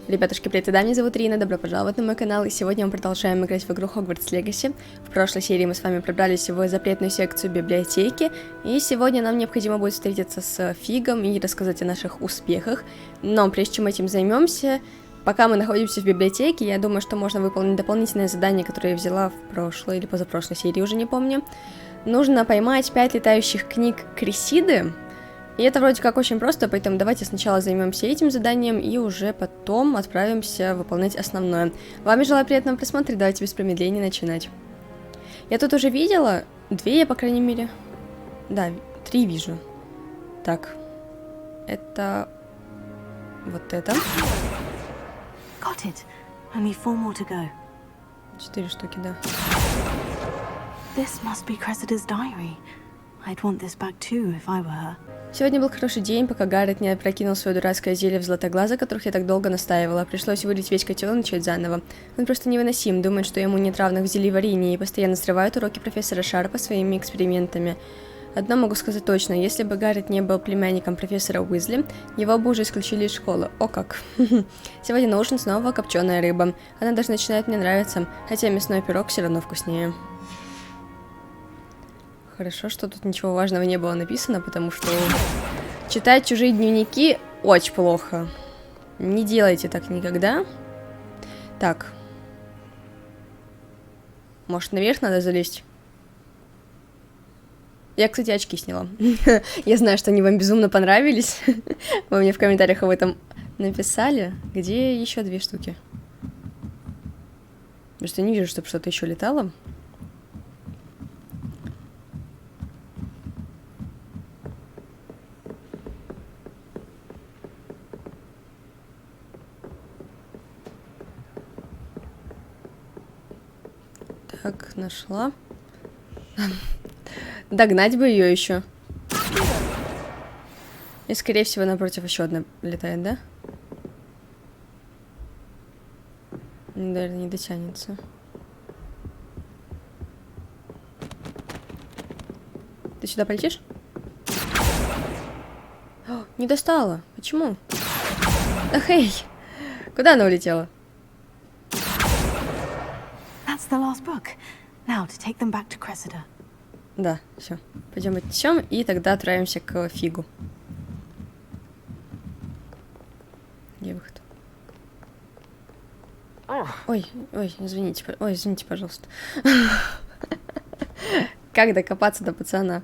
Ребятушки, привет, меня зовут Рина, добро пожаловать на мой канал, и сегодня мы продолжаем играть в игру Hogwarts Legacy. В прошлой серии мы с вами пробрались в запретную секцию библиотеки, и сегодня нам необходимо будет встретиться с Фигом и рассказать о наших успехах. Но прежде чем этим займемся, пока мы находимся в библиотеке, я думаю, что можно выполнить дополнительное задание, которое я взяла в прошлой или позапрошлой серии, уже не помню. Нужно поймать 5 летающих книг Крисиды. И это вроде как очень просто, поэтому давайте сначала займемся этим заданием и уже потом отправимся выполнять основное. Вам желаю приятного просмотра, давайте без промедления начинать. Я тут уже видела, 2 я, по крайней мере. Да, 3 вижу. Так, это вот это. 4 штуки, да. This must be Cressida's diary. I'd want this back too, if I were her. Сегодня был хороший день, пока Гаррет не опрокинул свое дурацкое зелье в златоглаза, которых я так долго настаивала. Пришлось вылить весь котел и начать заново. Он просто невыносим, думает, что ему нет равных в зельеварении и постоянно срывает уроки профессора Шарпа своими экспериментами. Одно могу сказать точно, если бы Гаррет не был племянником профессора Уизли, его бы уже исключили из школы. О как! Сегодня на ужин снова копченая рыба. Она даже начинает мне нравиться, хотя мясной пирог все равно вкуснее. Хорошо, что тут ничего важного не было написано, потому что читать чужие дневники очень плохо. Не делайте так никогда. Так. Может, наверх надо залезть? Я, кстати, очки сняла. Я знаю, что они вам безумно понравились. Вы мне в комментариях об этом написали. Где еще 2 штуки? Потому что не вижу, чтобы что-то еще летало. Так, нашла. Догнать бы ее еще. И, скорее всего, напротив еще одна летает, да? Наверное, не дотянется. Ты сюда полетишь? О, не достала. Почему? Ах, эй! Куда она улетела? That's the last book. Now to take them back to Cressida. Да, все. Пойдем отнесем и тогда отправимся к Фигу. Где выход? Ой, извините, пожалуйста. Как докопаться до пацана?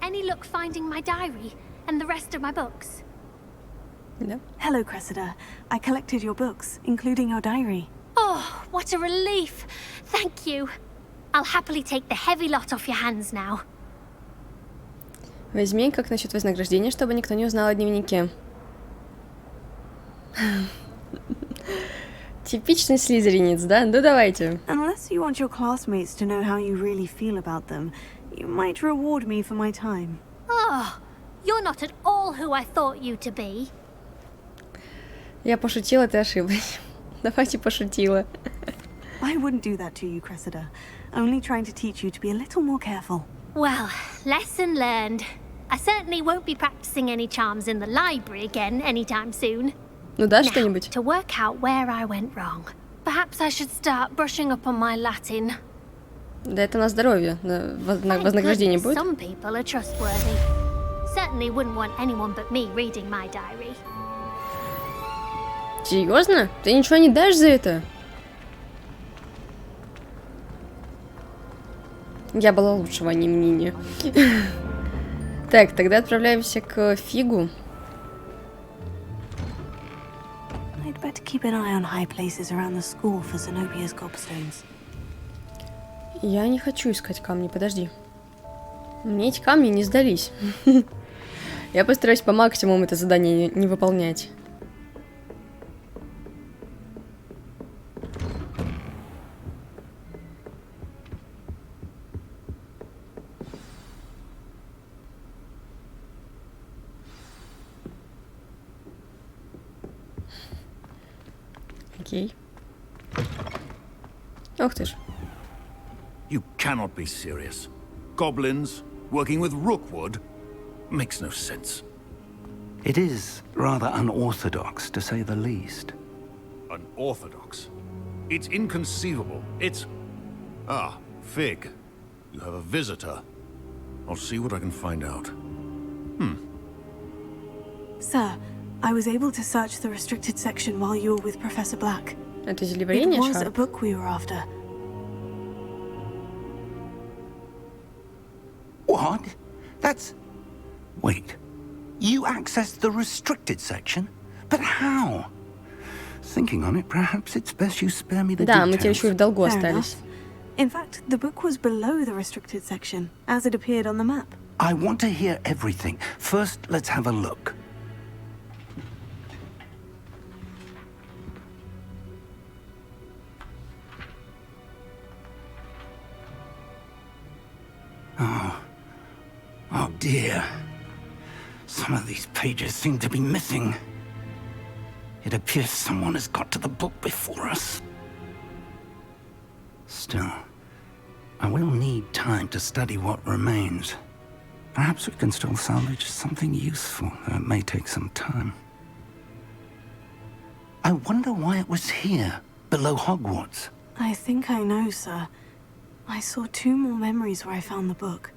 Any luck finding my diary and the rest of my books? Да. Hello, Cressida. I collected your books, including your diary. Oh, what a relief! Thank you. I'll happily take the heavy lot off your hands now. Возьми, как насчет вознаграждения, чтобы никто не узнал о дневнике. Типичный слизеринец, да? Ну давайте. Unless you want your classmates to know how you really feel about them, you might reward me for my time. Oh, you're not at all who I thought you to be. Я пошутила, ты ошиблась. Давайте пошутила. I wouldn't do that to you, Cressida. Only trying to teach you to be a little more careful. Well, lesson learned. I certainly won't be practicing any charms in the library again anytime soon. Ну да, Now, что-нибудь. to work out where I went wrong. Perhaps I should start brushing up on my Latin. Да это на здоровье. На вознаграждение будет. Some people are trustworthy. Certainly wouldn't want anyone but me reading my diary. Серьезно? Ты ничего не дашь за это? Я была лучшего, а не мнения. Так, тогда отправляемся к Фигу. I'd better keep an eye on high places around the school for Zenobia's gobstones. Я не хочу искать камни, подожди. Мне эти камни не сдались. Я постараюсь по максимуму это задание не выполнять. Окей. Ох ты ж. You cannot be serious. goblins, working with rookwood. Makes no sense. It is rather unorthodox, to say the least. Unorthodox? It's inconceivable. It's... Ah, Fig. You have a visitor. I'll see what I can find out. Sir, I was able to search the restricted section while you were with Professor Black. Это It зелебрение, was a шар? book we were after. What? That's... Wait. You accessed the restricted section? But how? Thinking on it, perhaps it's best you spare me the Да, мы теперь details. еще и в долгу Fair остались. enough. In fact, the book was below the restricted section, as it appeared on the map. I want to hear everything. First, let's have a look. Oh dear. Some of these pages seem to be missing. It appears someone has got to the book before us. Still, I will need time to study what remains. Perhaps we can still salvage something useful, though it may take some time. I wonder why it was here, below Hogwarts. I think I know, sir. I saw 2 more memories where I found the book.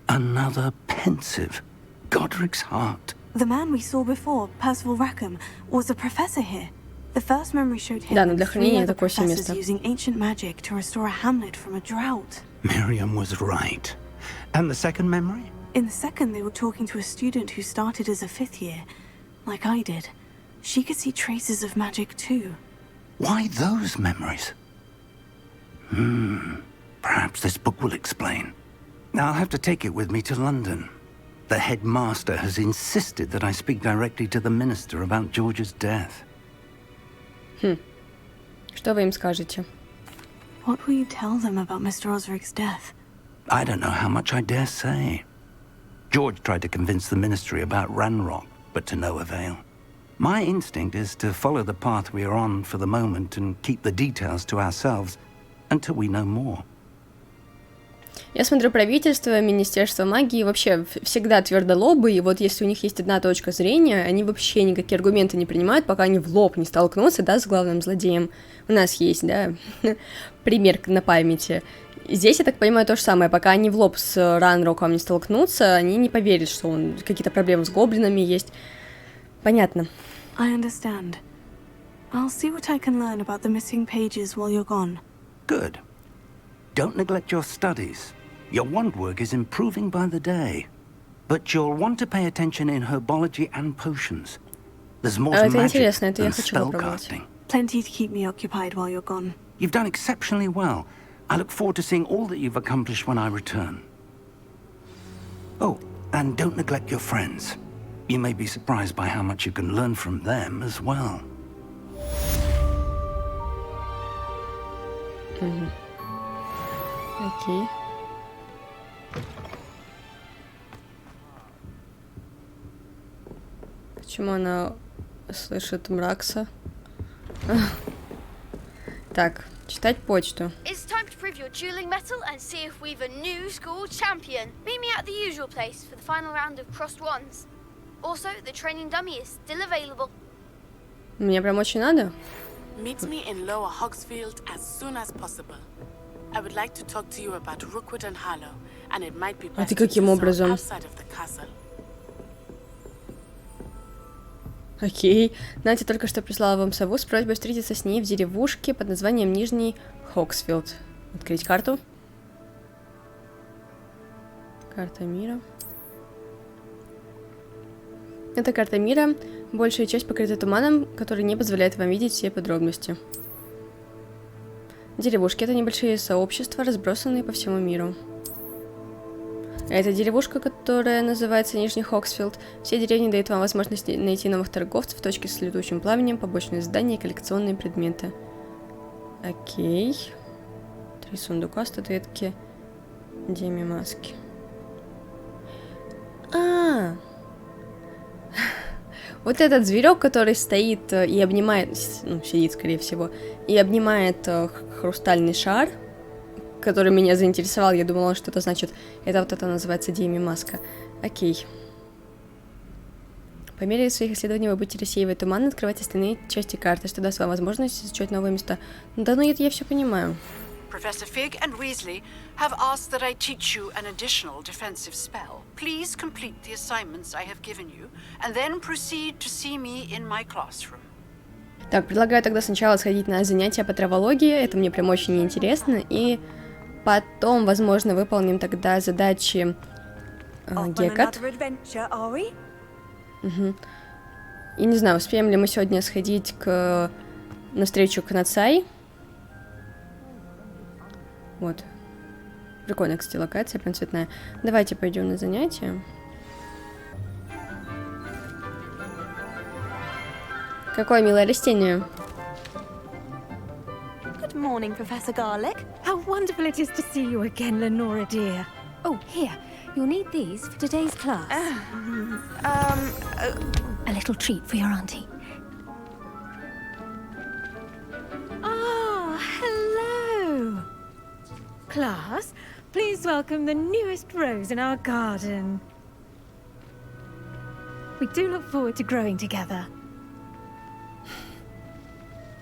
Another pensive. Godric's heart. The man we saw before, Percival Rackham, was a professor here. The first memory showed him Да, но and для 3 хранения other такое себе professors место. using ancient magic to restore a hamlet from a drought. Miriam was right. And the second memory? In the second, they were talking to a student who started as a 5th year, like I did. She could see traces of magic too. Why those memories? Perhaps this book will explain. I'll have to take it with me to London. The headmaster has insisted that I speak directly to the minister about George's death. Что вы им скажете? What will you tell them about Mr. Osric's death? I don't know how much I dare say. George tried to convince the ministry about Ranrock, but to no avail. My instinct is to follow the path we are on for the moment and keep the details to ourselves until we know more. Я смотрю, правительство, Министерство магии вообще всегда твердолобые, и вот если у них есть одна точка зрения, они вообще никакие аргументы не принимают, пока они в лоб не столкнутся, да, с главным злодеем. У нас есть, да, пример на памяти. Здесь, я так понимаю, то же самое, пока они в лоб с Ранроком не столкнутся, они не поверят, что он какие-то проблемы с гоблинами есть. Понятно. I understand. I'll see what I can learn about the missing pages while you're gone. Good. Don't neglect your studies. Your wand work is improving by the day. But you'll want to pay attention in herbology and potions. There's more to Это magic интересно, это я than хочу попробовать. spellcasting. Plenty to keep me occupied while you're gone. You've done exceptionally well. I look forward to seeing all that you've accomplished when I return. Oh, and don't neglect your friends. You may be surprised by how much you can learn from them as well. Окей. Почему она слышит Мракса? Так, читать почту. It's time to prove your dueling mettle and see if we've a new school champion. Meet me at the usual place for the final round of crossed wands. Also, the training dummy is still available. Мне прям очень надо. Meet me in Lower Hogsfield as soon as possible. I would like to talk to you about Rookwood and Harlow, and it might be А ты best to каким do so образом? outside of the castle. Окей. Надя только что прислала вам сову с просьбой встретиться с ней в деревушке под названием Нижний Хогсфилд. Открыть карту. Карта мира. Это карта мира. Большая часть покрыта туманом, который не позволяет вам видеть все подробности. Деревушки — это небольшие сообщества, разбросанные по всему миру. Это деревушка, которая называется Нижний Хогсфилд. Все деревни дают вам возможность найти новых торговцев, точки с летучим пламенем, побочные здания и коллекционные предметы. Окей. 3 сундука, статуэтки, Деми маски. Вот этот зверек, который стоит и обнимает, ну, сидит, скорее всего, и обнимает хрустальный шар, который меня заинтересовал. Я думала, что это значит... Это вот это называется маска. Окей. По мере своих исследований вы будете рассеивать туман и открывать остальные части карты, что даст вам возможность изучать новые места. Да ну это я все понимаю. Professor Fig and Weasley have asked that I teach you an additional defensive spell. Please complete the assignments I have given you, and then proceed to see me in my classroom. Так, предлагаю тогда сначала сходить на занятия по травологии, это мне прям очень интересно, и потом, возможно, выполним тогда задачи Гекат. Угу. И не знаю, успеем ли мы сегодня сходить на встречу к Нацай. Вот. Прикольная, кстати, локация, прям цветная. Давайте пойдем на занятия. Какое милое растение. Good morning, Professor Garlick. How wonderful it is to see you again, Lenora dear. Oh, here. You'll need these for today's class. A little treat for your auntie. Ah, hello. Class, please welcome the newest rose in our garden. We do look forward to growing together.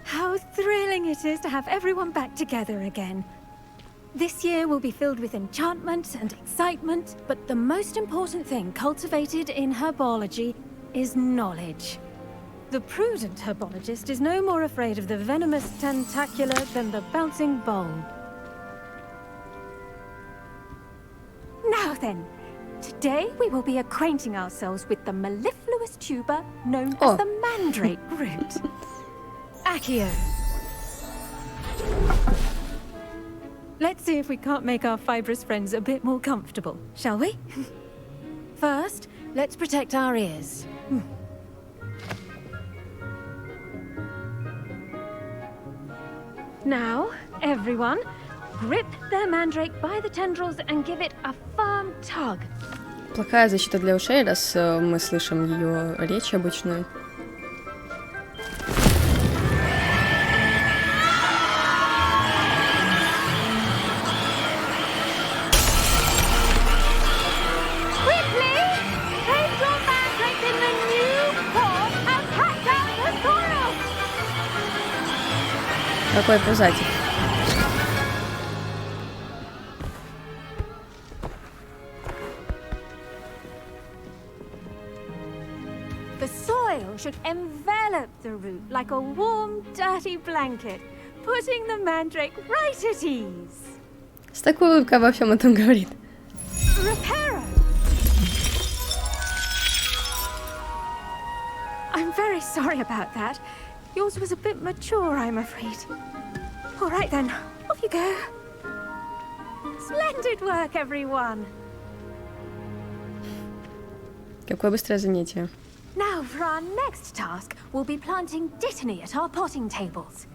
How thrilling it is to have everyone back together again. This year will be filled with enchantment and excitement, but the most important thing cultivated in herbology is knowledge. The prudent herbologist is no more afraid of the venomous tentacula than the bouncing bulb. Now then, today we will be acquainting ourselves with the mellifluous tuber known as the mandrake root. Accio. Let's see if we can't make our fibrous friends a bit more comfortable, shall we? First, let's protect our ears. Now, everyone, grip their mandrake by the tendrils and give it a firm tug. Плохая защита для ушей, раз мы слышим ее речь обычную. Какой пузатик. The soil should envelop the root like a warm, dirty blanket, putting the mandrake right at ease. С такой улыбкой обо всем этом говорит. Reparo! I'm very sorry about that. Yours was a bit mature, I'm afraid. All right then, off you go. Splendid work, everyone. Какое быстрое занятие. Now for our next task, we'll be planting dittany at our potting tables.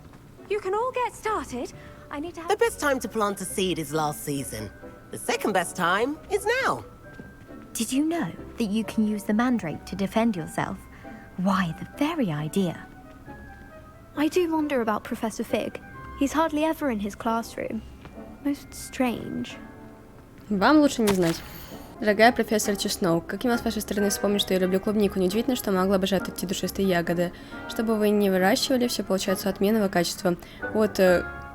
You can all get started. I need to have... The best time to plant a seed is last season. The second best time is now. Did you know that you can use the mandrake to defend yourself? Why, the very idea. I do wonder about Professor Fig. He's hardly ever in his classroom. Most strange. Вам лучше не знать. Дорогая профессор Чесноук, как мило с вашей стороны вспомнить, что я люблю клубнику. Неудивительно, что могла обожать эти душистые ягоды. Что бы вы ни выращивали, все получается отменного качества. От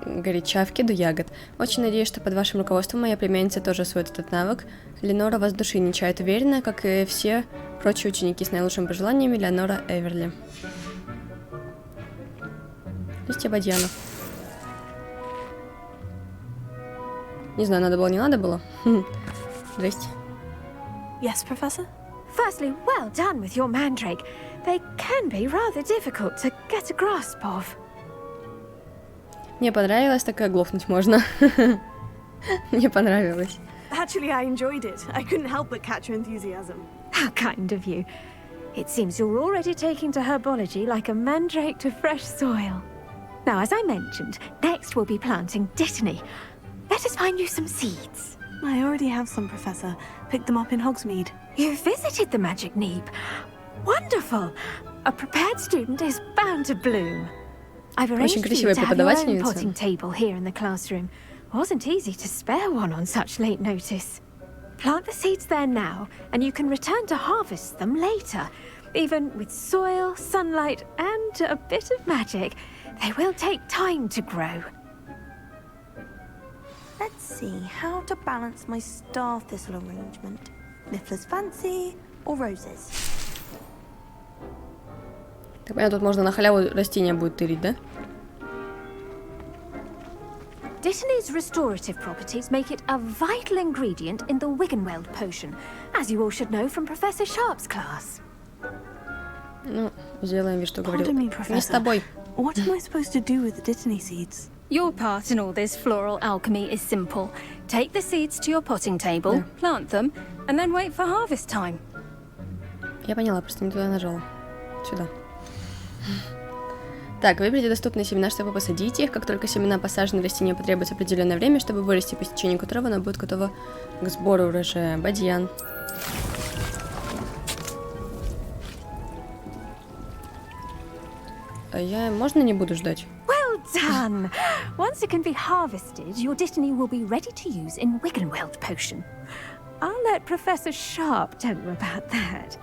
горячавки до ягод. Очень надеюсь, что под вашим руководством моя племянница тоже освоит этот навык. Ленора вас души не чает, уверена, как и все прочие ученики. С наилучшими пожеланиями, Леонора Эверли. Листья бадьянов. Не знаю, надо было, не надо было. Здрасте. Yes, Professor? Firstly, well done with your mandrake. They can be rather difficult to get a grasp of. Мне понравилось, так и оглохнуть можно. Мне понравилось. Actually, I enjoyed it. I couldn't help but catch your enthusiasm. How kind of you. It seems you're already taking to herbology like a mandrake to fresh soil. Now, as I mentioned, next we'll be planting dittany. Let us find you some seeds. I already have some, Professor. Picked them up in Hogsmeade. You visited the Magic Neep. Wonderful. A prepared student is bound to bloom. I've arranged for you to have your own potting table here in the classroom. Wasn't easy to spare one on such late notice. Plant the seeds there now, and you can return to harvest them later. Even with soil, sunlight, and a bit of magic, they will take time to grow. Let's see how to balance my star thistle arrangement. Niffler's fancy or roses? Так понятно, тут можно на халяву растения будет тырить, да? Dittany's restorative properties make it a vital ingredient in the Wiggenweld potion, as you all should know from Professor Sharp's class. Ну, сделаем вид, что говорил. Pardon me, Не с Professor. тобой. What am I supposed to do with the Dittany seeds? Your part in all this floral alchemy is simple. Take the seeds to your potting table, plant them, and then wait for harvest time. Я поняла, просто не туда нажала. Сюда. Так, выберите доступные семена, чтобы посадить их. Как только семена посажены, растению потребуется определенное время, чтобы вырасти, по течению которого оно будет готово к сбору урожая. Бадьян. А я можно не буду ждать? Well done! Once it can be harvested, your Dittany will be ready to use in Wiggenweld potion. I'll let Professor Sharp tell you about that.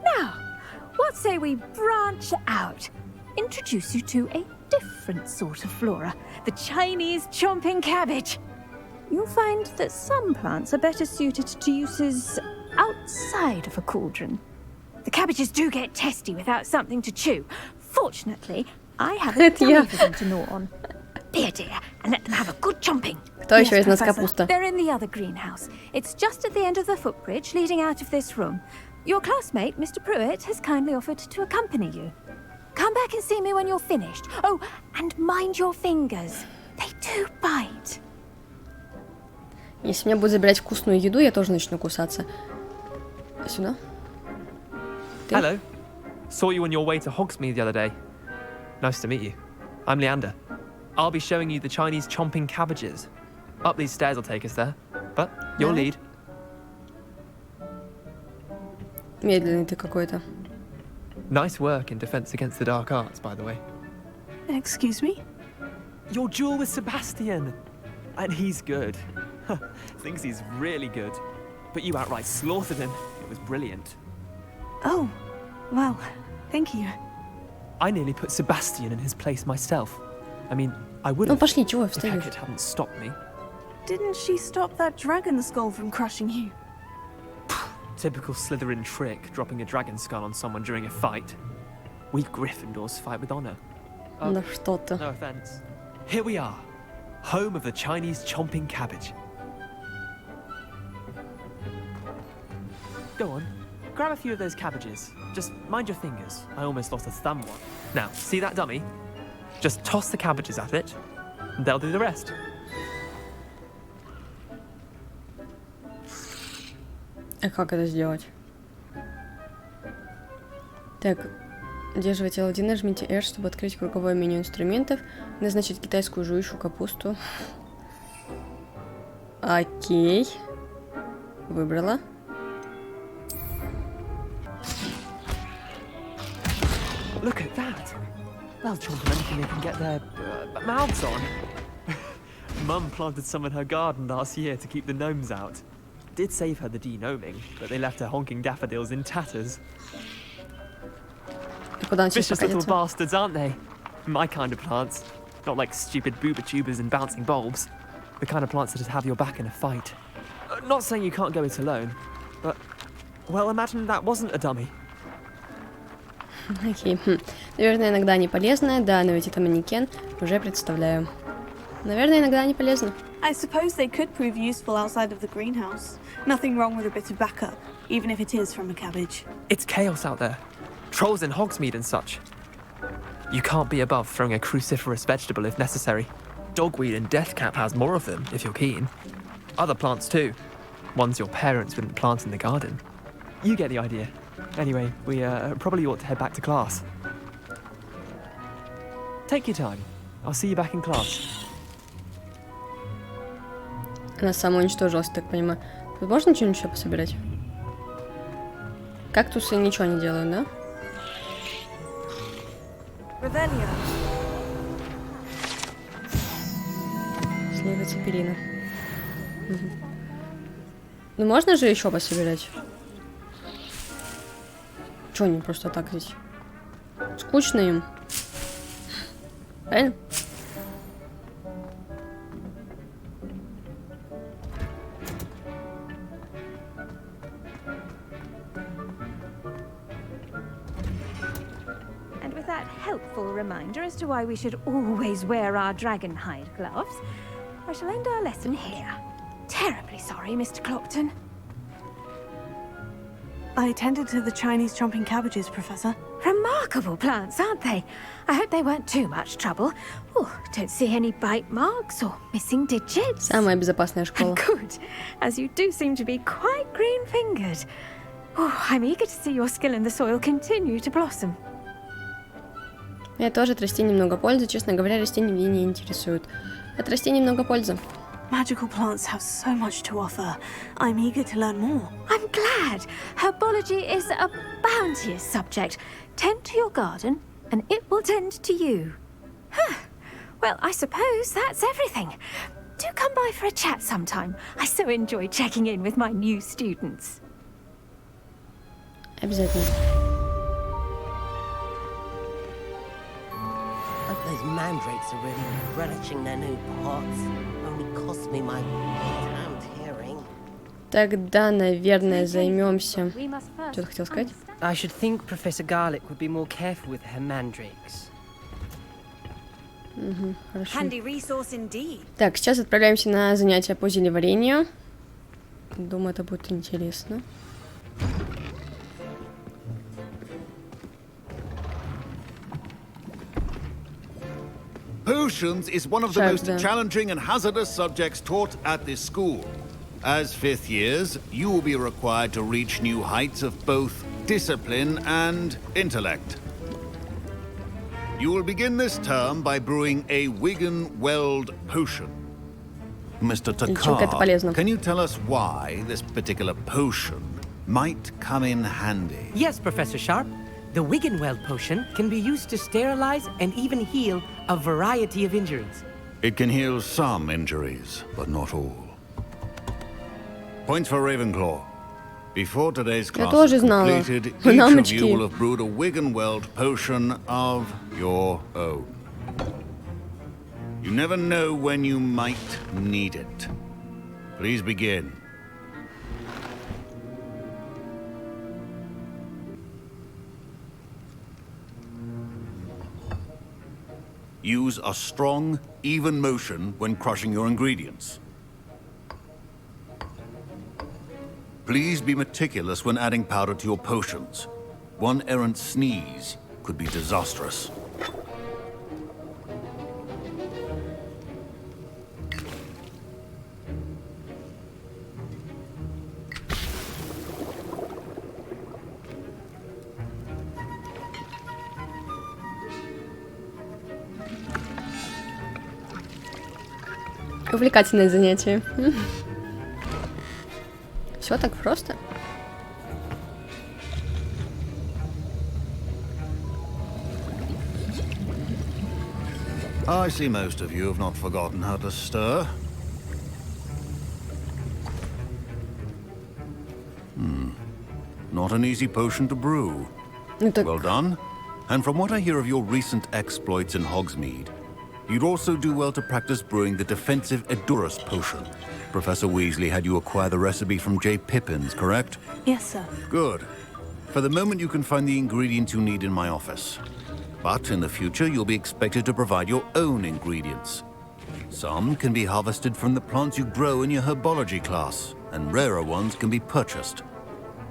Now, what say we branch out? Introduce you to a different sort of flora, the Chinese chomping cabbage. You'll find that some plants are better suited to uses outside of a cauldron. The cabbages do get testy without something to chew. Fortunately, I have a dummy for them to gnaw on. Dear, and let them have a good chomping. Кто еще из нас капуста? They're in the other greenhouse. It's just at the end of the footbridge leading out of this room. Your classmate, Mr. Pruitt, has kindly offered to accompany you. Come back and see me when you're finished. Oh, and mind your fingers. They do bite. Если мне будет забирать вкусную еду, я тоже начну кусаться. Сюда. Hello. Saw you on your way to Hogsmeade the other day. Nice to meet you. I'm Leander. I'll be showing you the Chinese chomping cabbages. Up these stairs will take us there. But your lead. Медленный ты какой-то. Nice work in Defense Against the Dark Arts, by the way. Excuse me? Your duel with Sebastian. And he's good. Thinks he's really good. But you outright slaughtered him. It was brilliant. Oh, well, thank you. I nearly put Sebastian in his place myself. I mean, I would Ну have пошли, чего if встаешь? Hecate hadn't stopped me. Didn't she stop that dragon skull from crushing you? Typical Slytherin trick, dropping a dragon skull on someone during a fight. We Gryffindors fight with honor. Да что ты. No offense. Here we are, home of the Chinese chomping cabbage. Go on, grab a few of those cabbages. Just mind your fingers. I almost lost a thumb one. Now, see that dummy? Just toss the cabbages at it, and they'll do the rest. А как это сделать? Так, удерживайте L1, нажмите R, чтобы открыть круговое меню инструментов, назначить китайскую жующую капусту. Окей. Выбрала. Look at that! They'll chomp on anything they can get their mouths on. Mum planted some in her garden last year to keep the gnomes out. Did save her the de-gnoming, but they left her honking daffodils in tatters. Vicious little bastards, aren't they? My kind of plants. Not like stupid booba tubers and bouncing bulbs. The kind of plants that just have your back in a fight. Not saying you can't go it alone, but... Well, imagine that wasn't a dummy. Окей. Наверное, иногда они полезны. Да, но ведь это манекен. Уже представляю. Наверное, иногда они полезны. I suppose they could prove useful outside of the greenhouse. Nothing wrong with a bit of backup, even if it is from a cabbage. It's chaos out there. Trolls in Hogsmeade and such. You can't be above throwing a cruciferous vegetable if necessary. Dogweed and deathcap has more of them, if you're keen. Other plants too. Ones your parents wouldn't plant in the garden. You get the idea. Anyway, we probably ought to head back to class. Take your time. I'll see you back in class. Она самоуничтожилась, так понимаю. Тут можно что-нибудь еще пособирать? Кактусы ничего не делают, да? Книга Цепелина. Угу. Ну можно же еще пособирать? Че они просто так здесь? Скучно им. Правильно? And with that helpful reminder as to why we should always wear our dragon hide gloves, I shall end our lesson here. Terribly sorry, Mr. Clopton. I attended to the Chinese chomping cabbages, Professor. Remarkable plants, aren't they? I hope they weren't too much trouble. Oh, don't see any bite marks or missing digits. Самая безопасная школа. Good, as you do seem to be quite green-fingered. Oh, I'm eager to see your skill in the soil continue to blossom. Я тоже от растений много пользы. Честно говоря, растения меня не интересуют. От растений много пользы. Magical plants have so much to offer. I'm eager to learn more. I'm glad. Herbology is a bounteous subject. Tend to your garden, and it will tend to you. Well, I suppose that's everything. Do come by for a chat sometime. I so enjoy checking in with my new students. Обязательно. Those mandrakes are really relishing their new pots. Only cost me my damned hearing. Тогда, наверное, займемся. Что ты хотел сказать? I should think Professor Garlick would be more careful with her mandrakes. Хорошо. Handy resource indeed. Так, сейчас отправляемся на занятия по зелеварению. Думаю, это будет интересно. Potions is one of the most challenging and hazardous subjects taught at this school. As fifth years, you will be required to reach new heights of both discipline and intellect. You will begin this term by brewing a Wigan-Weld potion. Mr. Takar, can you tell us why this particular potion might come in handy? Yes, Professor Sharp. The Wigan-Weld potion can be used to sterilize and even heal a variety of injuries. It can heal some injuries, but not all. Points for Ravenclaw. Before today's class is completed, each of you will have brewed a Wigan-Weld potion of your own. You never know when you might need it. Please begin. Use a strong, even motion when crushing your ingredients. Please be meticulous when adding powder to your potions. One errant sneeze could be disastrous. Увлекательное занятие. Все так просто. I see most of you have not forgotten how to stir. Not an easy potion to brew. Well done. And from what I hear of your recent exploits in Hogsmeade, you'd also do well to practice brewing the defensive Edurus potion. Professor Weasley had you acquire the recipe from J. Pippin's, correct? Yes, sir. Good. For the moment, you can find the ingredients you need in my office. But in the future, you'll be expected to provide your own ingredients. Some can be harvested from the plants you grow in your herbology class, and rarer ones can be purchased.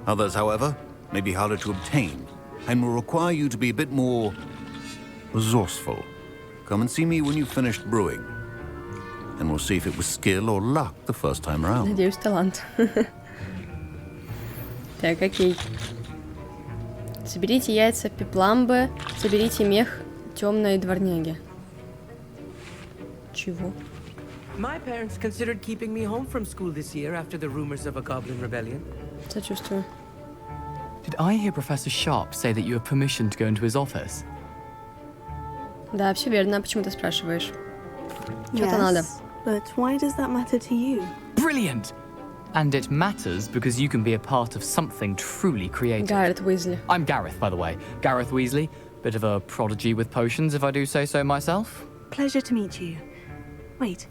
Others, however, may be harder to obtain, and will require you to be a bit more resourceful. Come and see me when you've finished brewing, and we'll see if it was skill or luck the first time around. Надеюсь, талант. Так, окей. Соберите яйца пепламбы, соберите мех темной дворняги. Чего? My parents considered keeping me home from school this year after the rumors of a goblin rebellion. Сочувствую. Did I hear Professor Sharp say that you have permission to go into his office? Да, все верно. Почему ты спрашиваешь? Что-то надо. But why does that matter to you? Brilliant! And it matters because you can be a part of something truly creative. Gareth Weasley. I'm Gareth, by the way. Gareth Weasley. Bit of a prodigy with potions, if I do say so myself. Pleasure to meet you. Wait,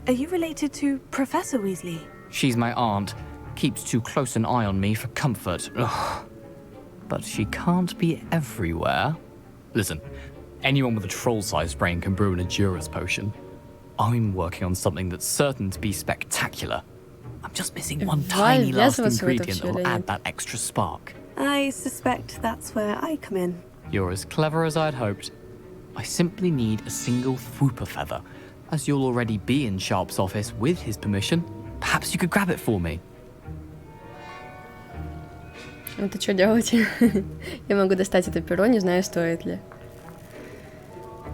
are you related to Professor Weasley? She's my aunt. Keeps too close an eye on me for comfort. Ugh. But she can't be everywhere. Listen, anyone with a troll-sized brain can brew an Endurance potion. I'm working on something that's certain to be spectacular. I'm just missing one tiny last ingredient that will add that extra spark. I suspect that's where I come in. You're as clever as I'd hoped. I simply need a single Fwooper feather. As you'll already be in Sharp's office with his permission, perhaps you could grab it for me. Это что делать? Я могу достать это перо, не знаю, стоит ли.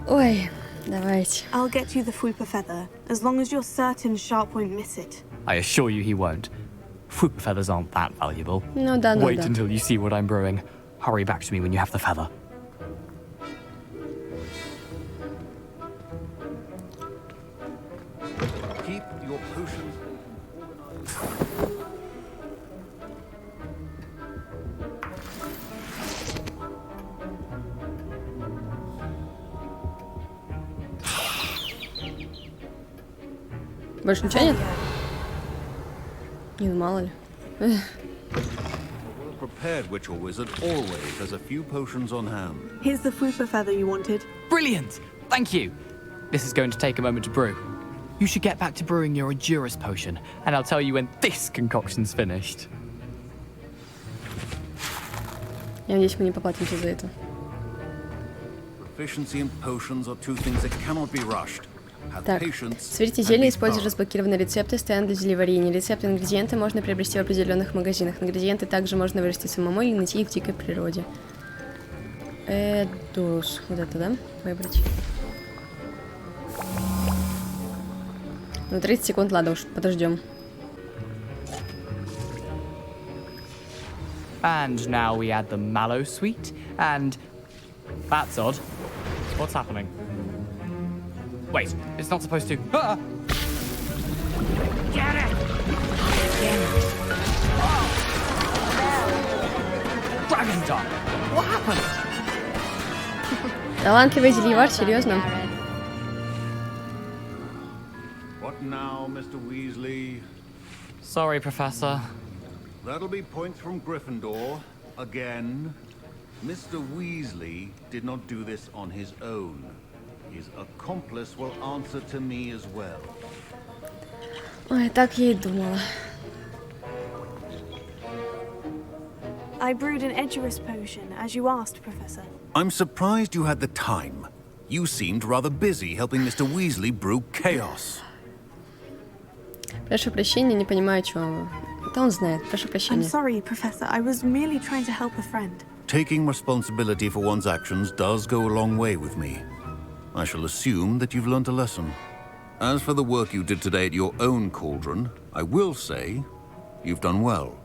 Ой, давайте. I'll get you the Fwooper feather, as long as you're certain Sharp won't miss it. I assure you he won't. Fwooper feathers aren't that valuable. Ну да, ну Wait да. until you see what I'm brewing. Hurry back to me when you have the feather. Keep your potions Больше ничего нет? Не, ну мало ли. prepared witch or wizard always has a few potions on hand. Here's the Fwooper feather you wanted. Brilliant! Thank you! This is going to take a moment to brew. You should get back to brewing your Endurance potion, and I'll tell you when this concoction's finished. Я надеюсь, мы не поплатимся за это. Proficiency and potions are two things that cannot be rushed. Have Так, patience сверите and зелье, be используя thorough. разблокированные рецепты, стенд для зельеварения. Рецепты и ингредиенты можно приобрести в определенных магазинах. Ингредиенты также можно вырасти самому или найти их в дикой природе. Эдус. Вот это, да? Выбрать. Ну, 30 секунд, ладно уж, подождем. And now we add the mallow sweet, and... That's odd. What's happening? Wait, it's not supposed to... Ah! Get it! Dragon Dog! What happened? Талантливый зельевар, серьезно? What now, Mr. Weasley? Sorry, Professor. That'll be points from Gryffindor. Again. Mr. Weasley did not do this on his own. His accomplice will answer to me as well. Ой, так я и думала. I brewed an Edurus potion, as you asked, Professor. I'm surprised you had the time. You seemed rather busy helping Mr. Weasley brew chaos. Прошу прощения, не понимаю, что... Это он знает, прошу I'm прощения. sorry, Professor. I was merely trying to help a friend. Taking responsibility for one's actions does go a long way with me. I shall assume that you've learnt a lesson. As for the work you did today at your own cauldron, I will say you've done well.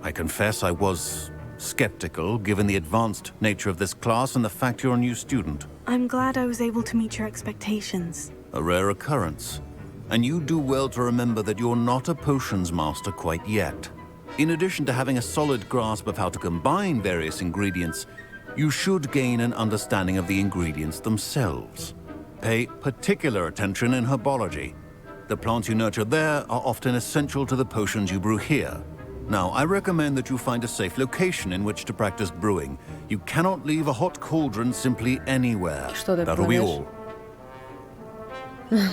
I confess I was skeptical, given the advanced nature of this class and the fact you're a new student. I'm glad I was able to meet your expectations. A rare occurrence. And you do well to remember that you're not a potions master quite yet. In addition to having a solid grasp of how to combine various ingredients, you should gain an understanding of the ingredients themselves. Pay particular attention in herbology. The plants you nurture there are often essential to the potions you brew here. Now, I recommend that you find a safe location in which to practice brewing. You cannot leave a hot cauldron simply anywhere. Что ты That'll be предлагаешь? all.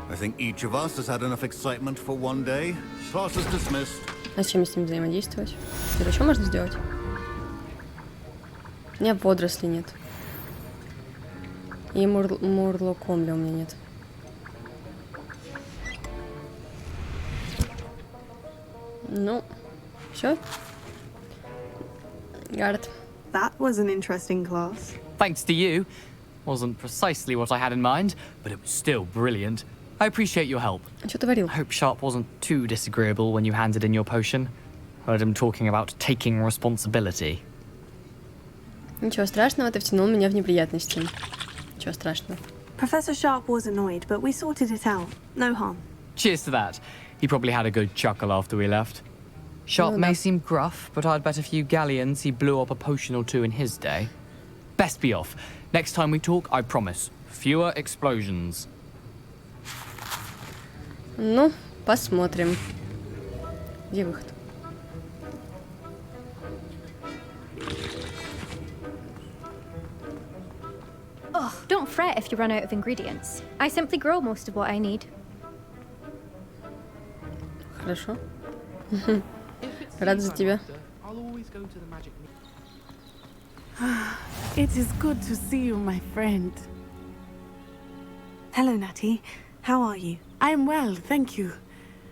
I think each of us has had enough excitement for one day. Class is dismissed. А с чем с ним взаимодействовать? Это еще можно сделать? У меня водорослей нет. И мурлокомля у меня нет. Ну, все. Гард. That was an interesting class. Thanks to you. Wasn't precisely what I had in mind, but it was still brilliant. I appreciate your help. Что творил? I hope Sharp wasn't too disagreeable when you handed in your potion. Heard him talking about taking responsibility. Ничего страшного, ты втянул меня в неприятности. Ничего страшного. Professor Sharp was annoyed, but we sorted it out. No harm. Cheers to that. He probably had a good chuckle after we left. Sharp may seem gruff, but I'd bet a few galleons he blew up a potion or two in his day. Best be off. Next time we talk, I promise, fewer explosions. Ну, посмотрим. Где выход? Oh, don't fret if you run out of ingredients. I simply grow most of what I need. Хорошо. Рад за тебя. It is good to see you, my friend. Hello, Natty. How are you? I'm well, thank you.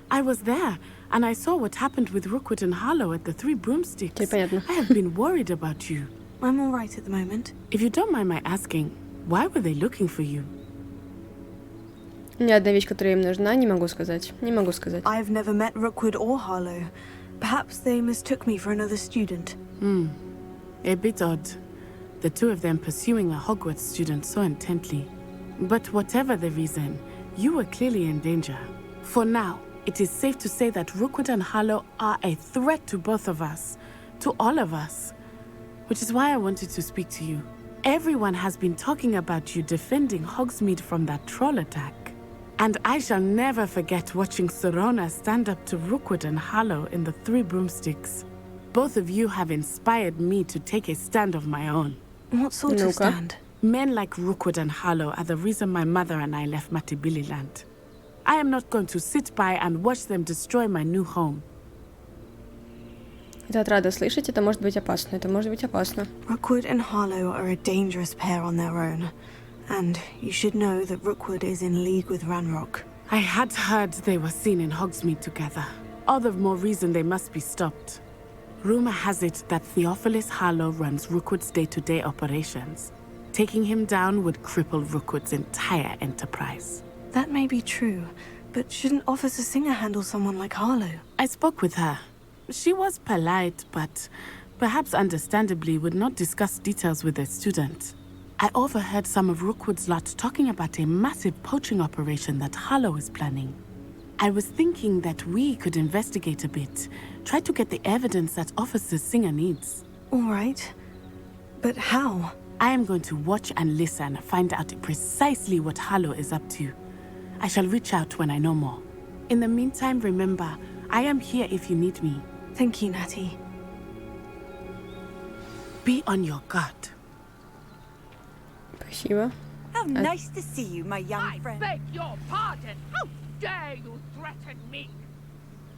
I was there, and I saw what happened with Rookwood and Harlow at the Three Broomsticks. I have been worried about you. I'm all right at the moment. If you don't mind my asking, why were they looking for you? У меня одна вещь, которая им нужна, не могу сказать. Не могу сказать. I've never met Rookwood or Harlow. Perhaps they mistook me for another student. A bit odd. The two of them pursuing a Hogwarts student so intently. But whatever the reason, you were clearly in danger. For now, it is safe to say that Rookwood and Harlow are a threat to both of us. To all of us. Which is why I wanted to speak to you. Everyone has been talking about you defending Hogsmeade from that troll attack. And I shall never forget watching Serona stand up to Rookwood and Harlow in the Three Broomsticks. Both of you have inspired me to take a stand of my own. What sort of stand? Men like Rookwood and Harlow are the reason my mother and I left Matabeleland. I am not going to sit by and watch them destroy my new home. Это рада слышать, это может быть опасно, это может быть опасно. Rookwood and Harlow are a dangerous pair on their own. And you should know that Rookwood is in league with Ranrock. I had heard they were seen in Hogsmeade together. All the more reason they must be stopped. Rumor has it that Theophilus Harlow runs Rookwood's day-to-day operations. Taking him down would cripple Rookwood's entire enterprise. That may be true, but shouldn't Officer Singer handle someone like Harlow? I spoke with her. She was polite, but perhaps understandably would not discuss details with a student. I overheard some of Rookwood's lot talking about a massive poaching operation that Harlow is planning. I was thinking that we could investigate a bit, try to get the evidence that Officer Singer needs. All right. But how? I am going to watch and listen, find out precisely what Harlow is up to. I shall reach out when I know more. In the meantime, remember, I am here if you need me. Thank you, Natty. Be on your guard. Спасибо. How nice to see you, my young friend. I beg your pardon. How dare you threaten me?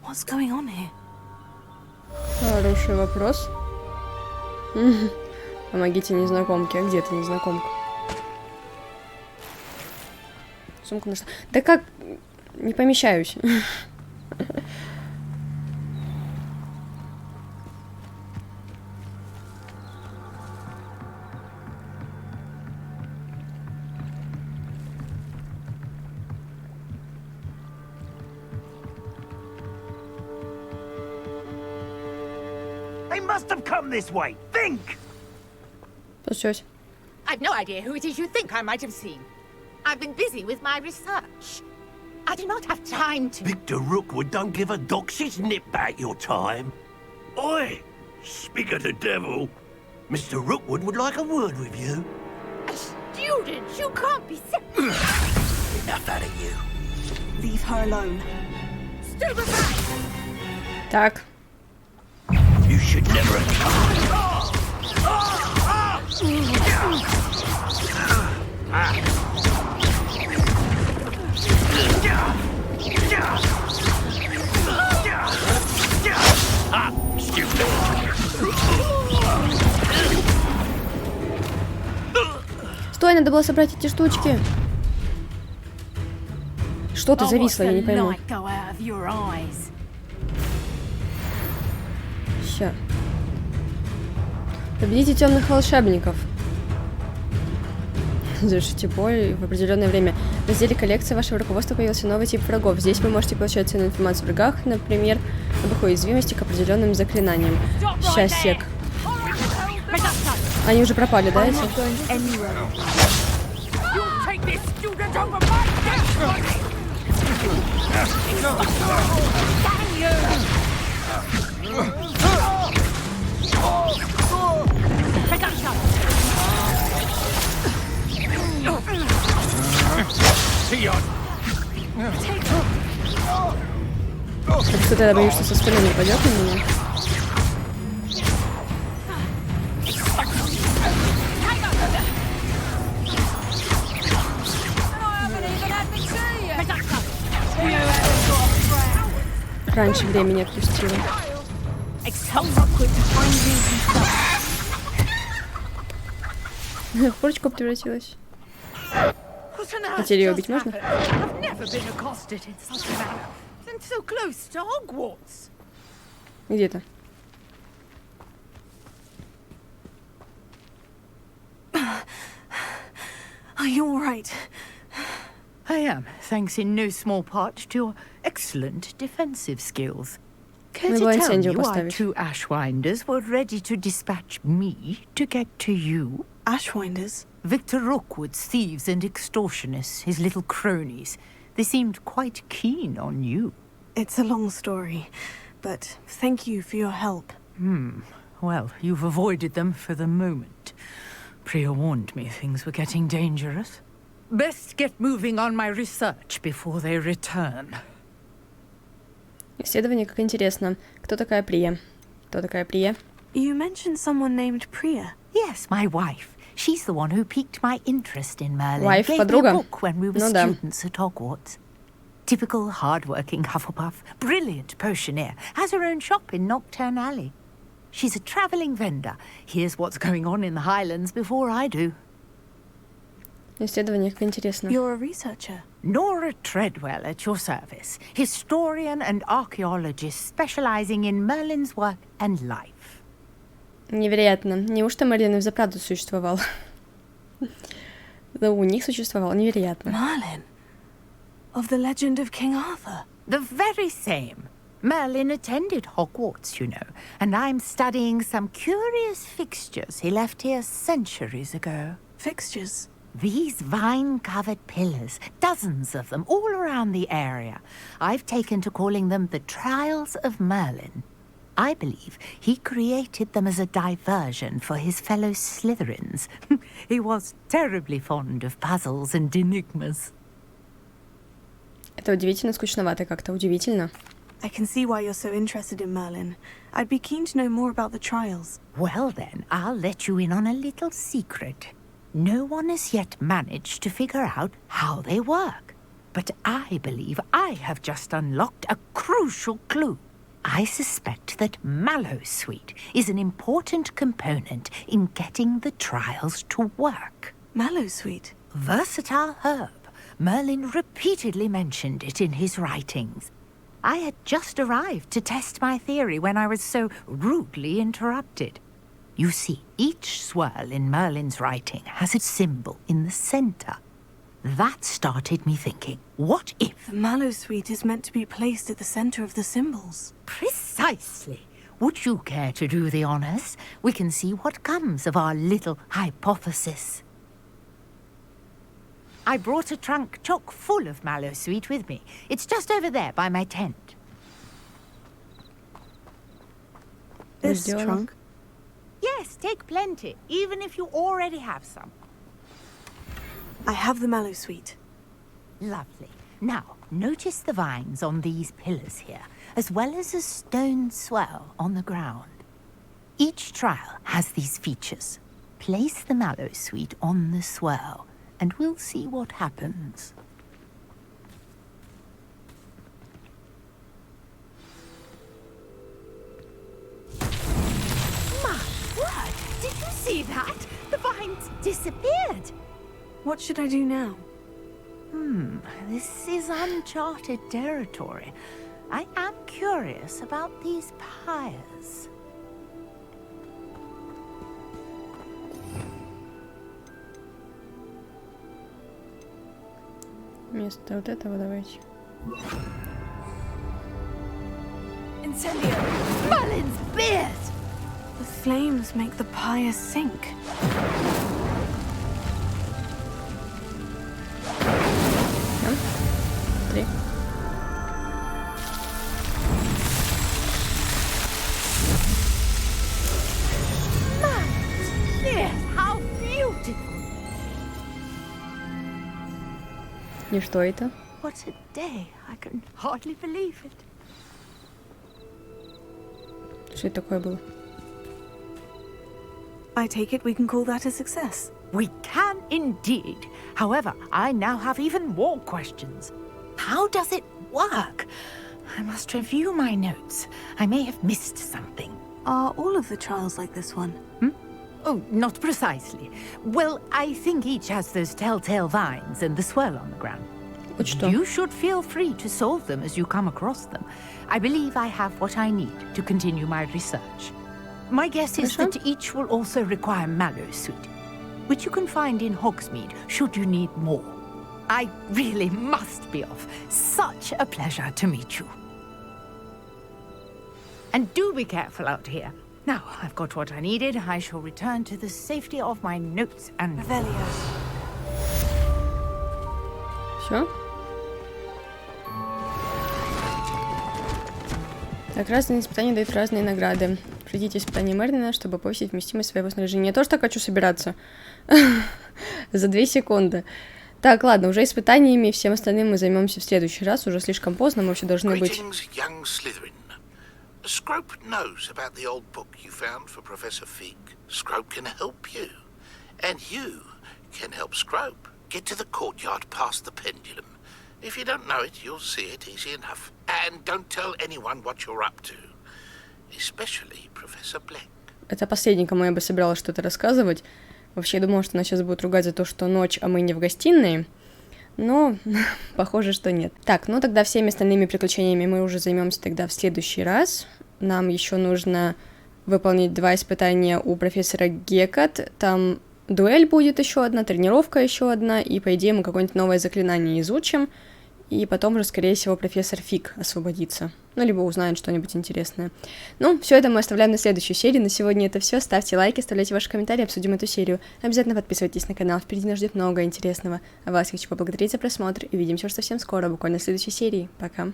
What's going on here? Хороший вопрос. Помогите незнакомке. А где эта незнакомка? Сумку нашла. Да как? Не помещаюсь. They must have come this way. Think! Получилось. I've no idea who it is you think I might have seen. I've been busy with my research. I do not have time to... Victor Rookwood don't give a doxy's nip back your time. Oi! Speak of the devil. Mr. Rookwood would like a word with you. A student? You can't be... Enough out of you. Leave her alone. Stay back! Так. You should never have come. Stupid. Стой, надо было собрать эти штучки. Что ты зависло, я не пойму. Ща. Победите темных волшебников. Завершите бой в определенное время. В разделе коллекции вашего руководства появился новый тип врагов. Здесь вы можете получать ценную информацию о врагах, например, об их уязвимости к определенным заклинаниям. Сейчас, сек. Они уже пропали, да, эти? Что-то я боюсь, что со спины не пойдет на меня. Раньше времени отпустила. В курочку превратилась. Хотели ее убить можно? Где-то. Are you all right? I am, thanks in no small part to your excellent defensive skills. Care to tell you our two Ashwinders were ready to dispatch me to get to you? Ashwinders? Victor Rookwood's thieves and extortionists, his little cronies. They seemed quite keen on you. It's a long story, but thank you for your help. Well, you've avoided them for the moment. Priya warned me things were getting dangerous. Best get moving on my research before they return. Исследование, как интересно. Кто такая Прия? Кто такая Прия? You mentioned someone named Priya. Yes, my wife. She's the one who piqued my interest in Merlin. Wife, Gave me подруга. a book when we were students at Hogwarts. Typical hard-working Hufflepuff, brilliant potioneer, has her own shop in Knockturn Alley. She's a travelling vendor. Hears what's going on in the Highlands before I do. Исследование, как интересно. You're a researcher. Nora Treadwell at your service, historian and archaeologist specializing in Merlin's work and life. Невероятно. Неужто Мерлин и взаправду существовал? Да, у них существовал. Невероятно. Merlin? Of the legend of King Arthur? The very same. Merlin attended Hogwarts, you know, and I'm studying some curious fixtures he left here centuries ago. Fixtures? These vine-covered pillars, dozens of them, all around the area. I've taken to calling them the Trials of Merlin. I believe he created them as a diversion for his fellow Slytherins. He was terribly fond of puzzles and enigmas. Это удивительно скучновато как-то. Удивительно. I can see why you're so interested in Merlin. I'd be keen to know more about the trials. Well then, I'll let you in on a little secret. No one has yet managed to figure out how they work. But I believe I have just unlocked a crucial clue. I suspect that Mallowsweet is an important component in getting the trials to work. Mallowsweet? Versatile herb. Merlin repeatedly mentioned it in his writings. I had just arrived to test my theory when I was so rudely interrupted. You see, each swirl in Merlin's writing has a symbol in the center. That started me thinking, what if... The Mallowsweet is meant to be placed at the center of the symbols. Precisely. Would you care to do the honors? We can see what comes of our little hypothesis. I brought a trunk chock full of Mallowsweet with me. It's just over there by my tent. This trunk? Yes, take plenty, even if you already have some. I have the Mallowsweet. Lovely. Now, notice the vines on these pillars here, as well as a stone swirl on the ground. Each trial has these features. Place the Mallowsweet on the swirl, and we'll see what happens. My word! Did you see that? The vines disappeared. What should I do now? This is uncharted territory. I am curious about these pyres. Вместо вот этого давайте. Incendio! Merlin's beard! The flames make the pyre sink. И что это? What a day. I can hardly believe it. Что это такое было? I take it we can call that a success. We can indeed. However, I now have even more questions. How does it work? I must review my notes. I may have missed something. Are all of the trials like this one? Oh, not precisely. Well, I think each has those telltale vines and the swirl on the ground. You should feel free to solve them as you come across them. I believe I have what I need to continue my research. My guess is that each will also require mallow sweet, which you can find in Hogsmeade should you need more. I really must be off. Such a pleasure to meet you. And do be careful out here. Now, I've got what I needed. I shall return to the safety of my notes and... Revelio. Все? Так, разные испытания дают разные награды. Пройдите испытание Мерлина, чтобы повысить вместимость своего снаряжения. Я тоже так хочу собираться. За 2 секунды. Так, ладно, уже испытаниями, всем остальным мы займемся в следующий раз. Уже слишком поздно, мы вообще должны быть... Scrope knows about the old book you found for Professor Fig. Scrope can help you. And you can help Scrope get to the courtyard past the pendulum. If you don't know it, you'll see it easy enough. And don't tell anyone what you're up to. Especially Professor Black. Это последний, кому я бы собиралась что-то рассказывать. Вообще, я думала, что она сейчас будет ругать за то, что ночь, а мы не в гостиной. Но похоже, что нет. Так, ну тогда всеми остальными приключениями мы уже займемся тогда в следующий раз. Нам еще нужно выполнить 2 испытания у профессора Гекат. Там дуэль будет еще одна, тренировка еще одна, и, по идее, мы какое-нибудь новое заклинание изучим. И потом же, скорее всего, профессор Фиг освободится. Ну, либо узнает что-нибудь интересное. Ну, все это мы оставляем на следующую серию. На сегодня это все. Ставьте лайки, оставляйте ваши комментарии, обсудим эту серию. Обязательно подписывайтесь на канал, впереди нас ждет много интересного. А вас хочу поблагодарить за просмотр, и увидимся уже совсем скоро, буквально в следующей серии. Пока.